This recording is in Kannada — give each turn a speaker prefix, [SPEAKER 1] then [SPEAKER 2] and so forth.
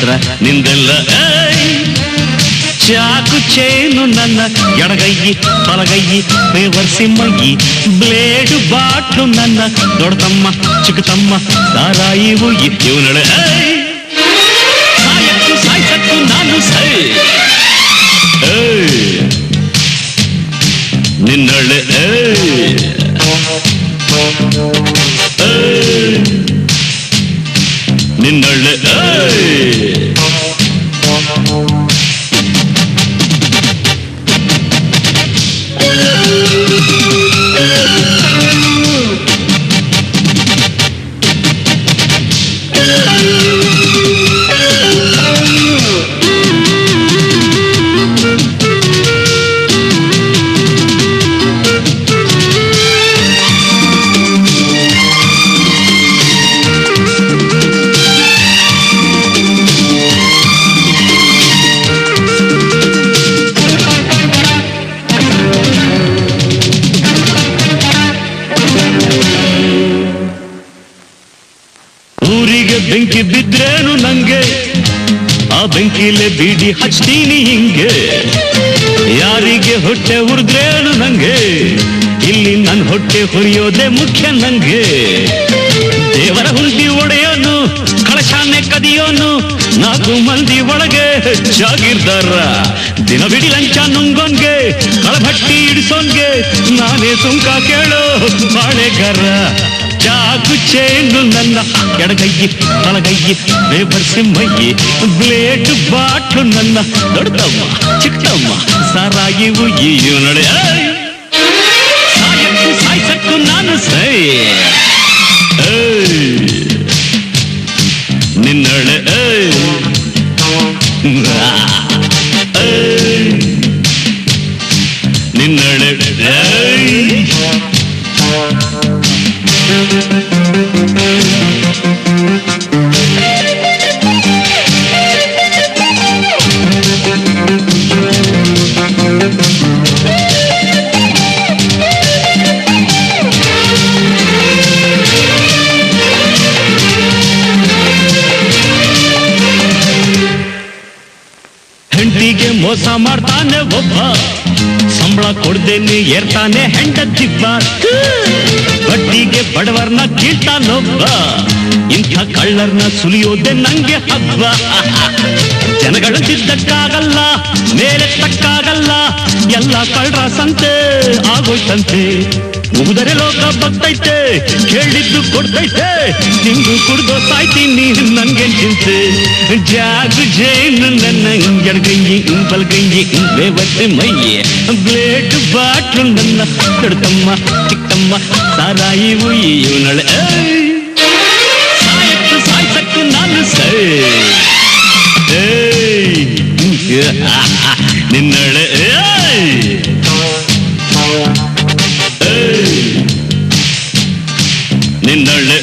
[SPEAKER 1] ಮಾತ್ರ ನಿಂದೆಲ್ಲ ಚಾಕು ಚೇನು ನನ್ನ ಎಡಗೈಯಿ ಬಲಗೈಯಿ ಬೇವರ್ಸಿ ಮೈಯಿ ಬ್ಲೇಡು ಬಾಟ್ಲು ನನ್ನ ದೊಡ್ಡತಮ್ಮ ಚಿಕ್ಕತಮ್ಮ ಸಾರಾಯಿ ಹುಯ್ಯಿ ಇವನಳೆ ಸಾಯಕ್ಕೂ ಸಾಯ್ಸಕ್ಕೂ ನಾನು ಸೈ ನಿನ್ನಳೆ ನಿನ್ನಳೆ ಊರಿಗೆ ಬೆಂಕಿ ಬಿದ್ರೇನು ನಂಗೆ ಆ ಬೆಂಕಿಲೆ ಬೀಡಿ ಹಚ್ತೀನಿ ಹಿಂಗೆ ಯಾರಿಗೆ ಹೊಟ್ಟೆ ಉರಿದ್ರೇನು ನಂಗೆ ಇಲ್ಲಿ ನನ್ನ ಹೊಟ್ಟೆ ಹುರಿಯೋದೇ ಮುಖ್ಯ ನಂಗೆ ದೇವರ ಹುಂಡಿ ಒಡೆಯೋನು ಕಳಶಾನೆ ಕದಿಯೋನು 4 ಮಂದಿ ಒಳಗೆ ಜಾಗಿರ್ದಾರ ದಿನವಿಡಿ ಲಂಚ ನುಂಗೋನ್ಗೆ ಕಳಭಟ್ಟಿ ಇಡಿಸೋನ್ಗೆ ನಾನೇ ಸುಂಕ ಕೇಳೋ ಬಾಳೆಗಾರ ಚಾಕು ಚೇನು ನನ್ನ ಎಡಗೈಯಿ ಬಲಗೈಯಿ ಬೇಬರ್ಸಿ ಮೈಯಿ ಬ್ಲೇಡು ಬಾಟ್ಲು ನನ್ನ ದೊಡ್ಡಮ್ಮ ಚಿಕ್ಕಮ್ಮ ಸಾರಾಯಿ ಹುಯ್ಯಿ ಇವನಡೆ ಸಾಯಕ್ಕೂ ಸಾಯ್ಸಕ್ಕೂ ನಾನು ಸೈ ನಿನ್ನಳೆ ನಿನ್ನಳೆ ಹೆಂಡತಿಗೆ ಮೋಸ ಮಾಡ್ತಾನೆ ಒಬ್ಬ ಸಂಬಳ ಕೊಡ್ದೇನೆ ಏರ್ತಾನೆ ಹೆಂಡತಿಬ್ಬ ಬಡ್ಡಿಗೆ ಬಡವರ್ನ ಕೀಳ್ತಾನೊಬ್ಬ ಇಂಥ ಕಳ್ಳರ್ನ ಸುಲಿಯೋದೆ ನಂಗೆ ಹಬ್ಬ ಜನಗಳಂತಿದ್ದಕ್ಕಾಗಲ್ಲ ಮೇಲೆ ತಕ್ಕಾಗಲ್ಲ ಎಲ್ಲ ಕಳ್ಳರ ಸಂತೆ ಆಗೋಯ್ತಂತೆ ಮುಗಿದರೆ ಲೋಕ ಬರ್ತೈತೆ ಕೇಳಿದ್ದು ಕೊಡ್ತೈತೆ ನಿಂಗು ಕುಡ್ದೋ ಸಾಯ್ತೀನಿ ನನ್ಗೆ ಚಿಂತೆ ಜಾಗು ಜೇನು ನನ್ನ ಎಡಗೈಯಿ ಬಲಗೈಯಿ ಬೇವತ್ತೆ ಮೈಯೆ ಬ್ಲೇಡ್ ಬಾಟ್ಲು ನನ್ನ ದೊಡ್ಡಮ್ಮ ಚಿಕ್ಕಮ್ಮ ಸಾರಾಯಿ ಹುಯ್ಯಿ ಇವನಳೆ ಸಾಯಕ್ಕೂ ಸಾಯ್ಸಕ್ಕೂ ನಾನು ಸೈ ನಿನ್ನಳೆ ನಿನ್ನಳೆ